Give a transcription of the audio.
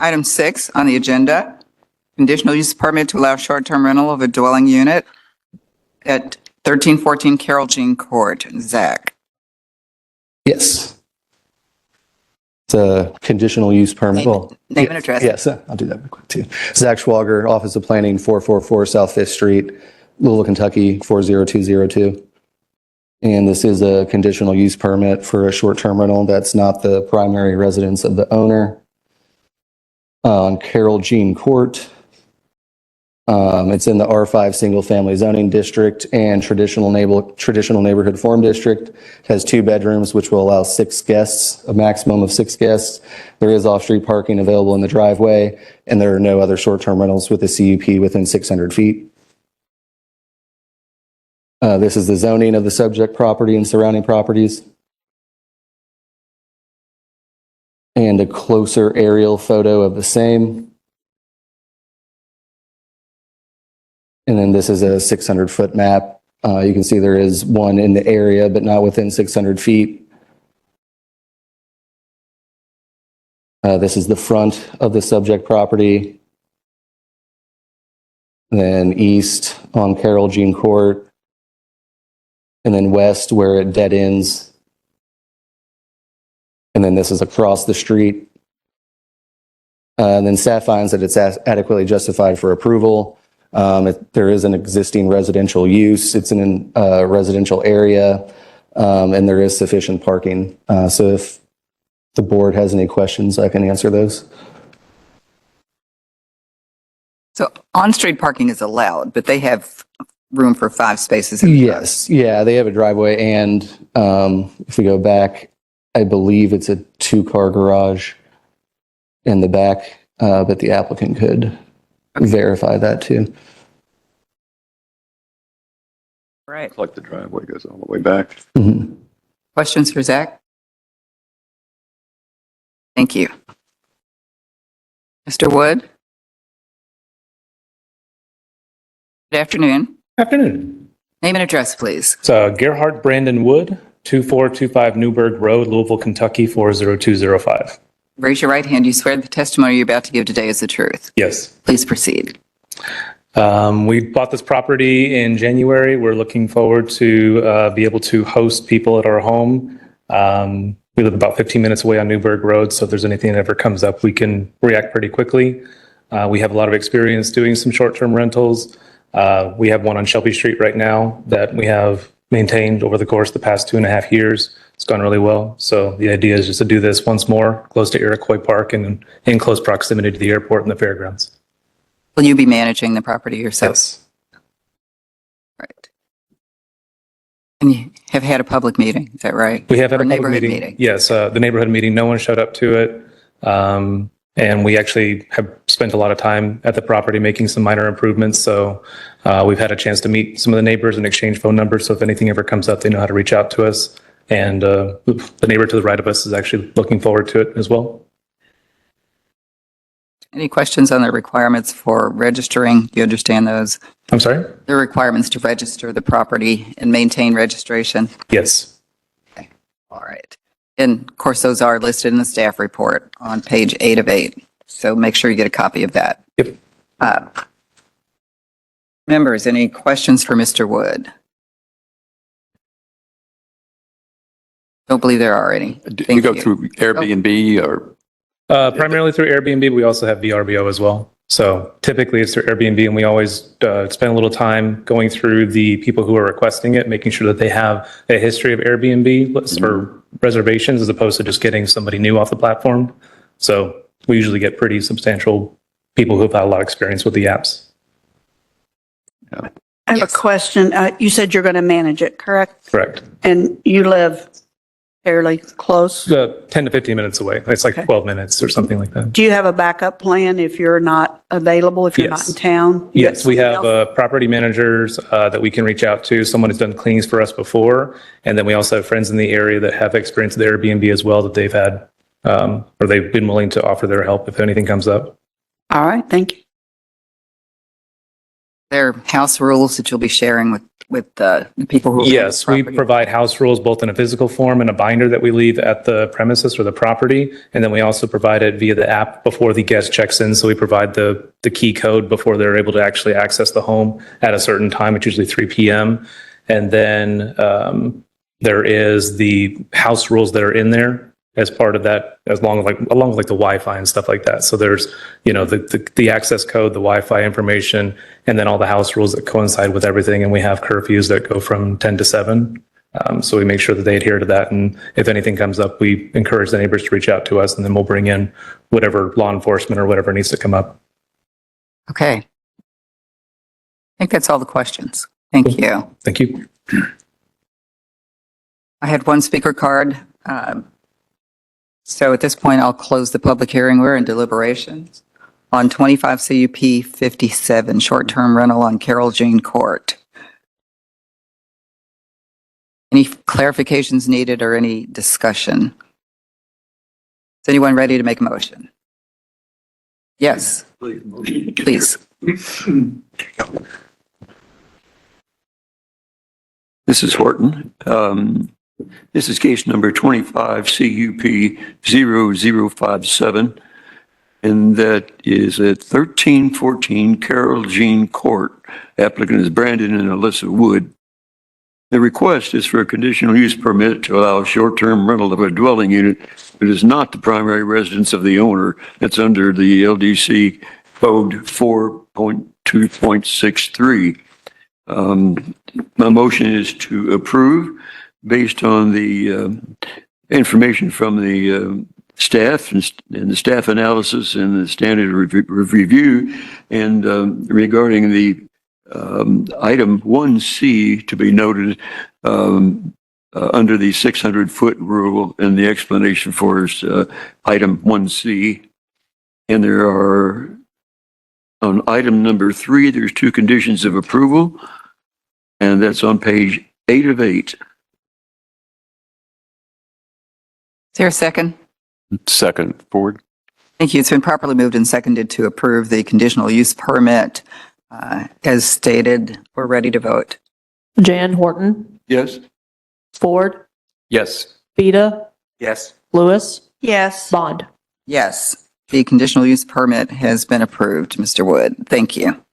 Item 6 on the agenda, conditional use permit to allow short-term rental of a dwelling unit at 1314 Carol Jean Court. Zach. Yes. It's a conditional use permit. Name and address. Yes, I'll do that real quick too. Zach Schwager, Office of Planning, 444 South 5th Street, Louisville, Kentucky, 40202. And this is a conditional use permit for a short-term rental that's not the primary residence of the owner. On Carol Jean Court. It's in the R5 single family zoning district and traditional neighborhood form district. It has 2 bedrooms, which will allow 6 guests, a maximum of 6 guests. There is off-street parking available in the driveway, and there are no other short-term rentals with a CUP within 600 feet. This is the zoning of the subject property and surrounding properties. And a closer aerial photo of the same. And then this is a 600-foot map. You can see there is one in the area, but not within 600 feet. This is the front of the subject property. Then east on Carol Jean Court. And then west where it dead ends. And then this is across the street. And then staff finds that it's adequately justified for approval. There is an existing residential use. It's in a residential area, and there is sufficient parking. So if the board has any questions, I can answer those. So on-street parking is allowed, but they have room for 5 spaces. Yes. Yeah, they have a driveway. And if we go back, I believe it's a 2-car garage in the back, but the applicant could verify that too. Right. Looks like the driveway goes all the way back. Mm-hmm. Questions for Zach? Thank you. Mr. Wood? Good afternoon. Afternoon. Name and address, please. It's Gerhard Brandon Wood, 2425 Newburgh Road, Louisville, Kentucky, 40205. Raise your right hand. You swear the testimony you're about to give today is the truth. Yes. Please proceed. We bought this property in January. We're looking forward to be able to host people at our home. We live about 15 minutes away on Newburgh Road, so if there's anything that ever comes up, we can react pretty quickly. We have a lot of experience doing some short-term rentals. We have one on Shelby Street right now that we have maintained over the course of the past 2.5 years. It's gone really well. So the idea is just to do this once more, close to Iroquois Park and in close proximity to the airport and the fairgrounds. Will you be managing the property yourself? Yes. Right. And you have had a public meeting, is that right? We have had Or a public neighborhood meeting. Yes, the neighborhood meeting, no one showed up to it. And we actually have spent a lot of time at the property making some minor improvements. So we've had a chance to meet some of the neighbors and exchange phone numbers. So if anything ever comes up, they know how to reach out to us. And the neighbor to the right of us is actually looking forward to it as well. Any questions on the requirements for registering? Do you understand those? I'm sorry? The requirements to register the property and maintain registration? Yes. Okay. All right. And of course, those are listed in the staff report on page 8 of 8. So make sure you get a copy of that. Yep. Members, any questions for Mr. Wood? Don't believe there are any. Do you Thank go you. through Airbnb or? Primarily through Airbnb. We also have VRBO as well. So typically it's through Airbnb, and we always spend a little time going through the people who are requesting it, making sure that they have a history of Airbnb lists for reservations as opposed to just getting somebody new off the platform. So we usually get pretty substantial people who have had a lot of experience with the apps. Yeah. I have Yes. a question. You said you're going to manage it, correct? Correct. And you live fairly close? 10 to 15 minutes away. It's like Okay. 12 minutes or something like that. Do you have a backup plan if you're not available, if you're not Yes. in town? You got Yes, we have somebody else? property managers that we can reach out to, someone who's done cleanings for us before. And then we also have friends in the area that have experience with Airbnb as well that they've had, or they've been willing to offer their help if anything comes up. All right, thank you. There are house rules that you'll be sharing with the people who. own the Yes, we property. provide house rules both in a physical form and a binder that we leave at the premises or the property. And then we also provide it via the app before the guest checks in. So we provide the key code before they're able to actually access the home at a certain time. It's usually 3 p.m. And then there is the house rules that are in there as part of that, along with the Wi-Fi and stuff like that. So there's, the access code, the Wi-Fi information, and then all the house rules that coincide with everything. And we have curfews that go from 10 to 7. So we make sure that they adhere to that. And if anything comes up, we encourage the neighbors to reach out to us, and then we'll bring in whatever law enforcement or whatever needs to come up. Okay. I think that's all the questions. Thank you. Thank you. I had one speaker card. So at this point, I'll close the public hearing. We're in deliberations on 25 CUP 57, short-term rental on Carol Jean Court. Any clarifications needed or any discussion? Is anyone ready to make a motion? Yes, please. This is Horton. This is case number 25 CUP 0057, and that is at 1314 Carol Jean Court. Applicant is Brandon and Alyssa Wood. The request is for a conditional use permit to allow short-term rental of a dwelling unit that is not the primary residence of the owner. That's under the LDC Code 4.2.63. My motion is to approve based on the information from the staff and the staff analysis and the standard review, and regarding the item 1C to be noted under the 600-foot rule, and the explanation for is item 1C. And there are, on item number 3, there's 2 conditions of approval, and that's on page 8 of 8. Is there a second? Second, Ford. Thank you. It's been properly moved and seconded to approve the conditional use permit. As stated, we're ready to vote. Jan Horton, Yes? Ford, Yes. Vita, Yes. Lewis, Yes. Bond. Yes, the conditional use permit has been approved, Mr. Wood. Thank you.